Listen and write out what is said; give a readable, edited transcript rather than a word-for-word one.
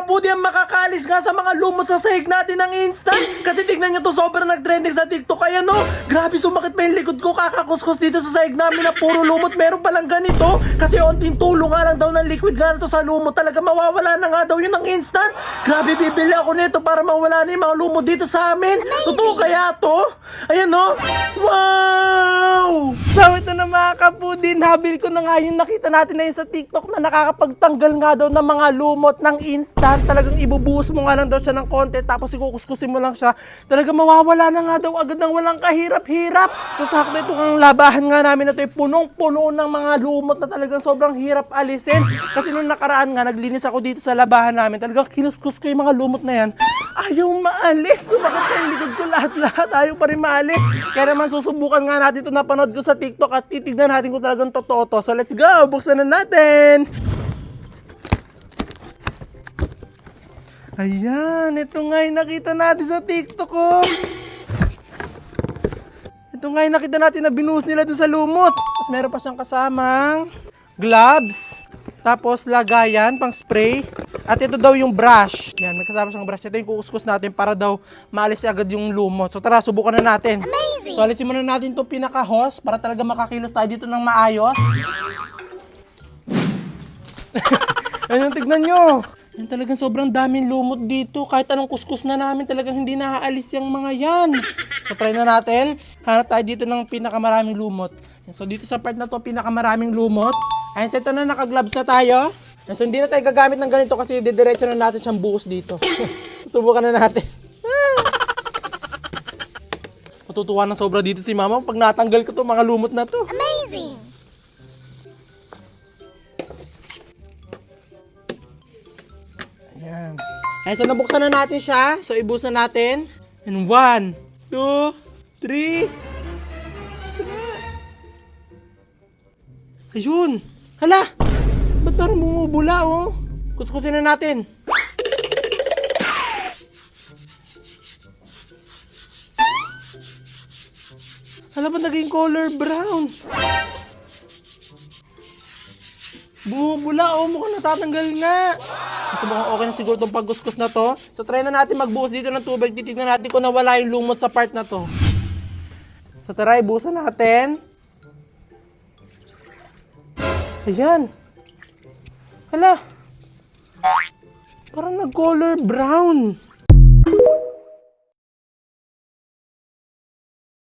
kabudi ang makakaalis nga sa mga lumot sa sahig natin ng instant. Kasi tignan nyo to, sobrang nag-trending sa TikTok. Kaya no, grabe sumakit pa yung likod ko kakakuskus dito sa sahig namin na puro lumot. Meron palang ganito. Kasi onting tulong nga lang daw ng liquid nga na to sa lumot. Talaga mawawala na nga daw yun ng instant. Grabe, bibili ako nito para mawala na yung mga lumot dito sa amin. Totoo kaya to? Ayan no. Wow! So ito na mga kabudi, nabil ko na nga yung nakita natin na yun sa TikTok na nakakapagtanggal nga daw ng mga lumot ng instant. Talagang ibubuhos mo nga lang daw siya ng konti tapos ikukuskusin mo lang siya. Talagang mawawala na nga daw agad ng walang kahirap-hirap. So sakto itong labahan nga namin na ito ay punong-puno ng mga lumot na talagang sobrang hirap alisin. Kasi nung nakaraan nga, naglinis ako dito sa labahan namin. Talagang kinuskus ko yung mga lumot na yan. Ayaw maalis. Sumakit sa likod ko lahat-lahat. Ayaw pa rin maalis. Kaya naman susubukan nga natin ito, napanood ko sa TikTok at titignan natin kung talagang totoo to. So let's go! Buksan na natin! Ayan, ito nga yung nakita natin sa TikTok oh. Ito nga yung nakita natin na binuhos nila doon sa lumot. Tapos meron pa siyang kasamang gloves. Tapos lagayan, pang spray. At ito daw yung brush. Yan, may kasama siyang brush. Ito yung kukuskus natin para daw maalis agad yung lumot. So tara, subukan na natin. Amazing! So alisin muna natin itong pinaka-hose para talaga makakilos tayo dito ng maayos. Ayun, tignan nyo. Yan, talagang sobrang daming lumot dito. Kahit anong kuskus na namin, talagang hindi naaalis yung mga yan. So try na natin. Hanap tayo dito ng pinakamaraming lumot. Yan, so dito sa part na to, pinakamaraming lumot. Ayun, so ito na, naka-gloves na tayo. Yan, so hindi na tayo gagamit ng ganito kasi didiretso na natin siyang buhos dito. Subukan na natin. Matutuwa na sobra dito si mama pag natanggal ko to mga lumot na to. Amazing! Ayan. Ayan, so nabuksan na natin siya. So ibusan natin. And 1, 2, 3. Ayun. Hala! Ba't parang bumubula oh? Kuskusin na natin. Hala, ba't naging color brown? Bumubula oh, mukhang natatanggal nga. Kasi mukhang okay na siguro itong pagkuskus na to. So try na natin magbuhos dito ng tubig. Titignan natin kung nawala yung lumot sa part na to. So try, buhusan natin. Ayan. Hala. Parang nag-color brown.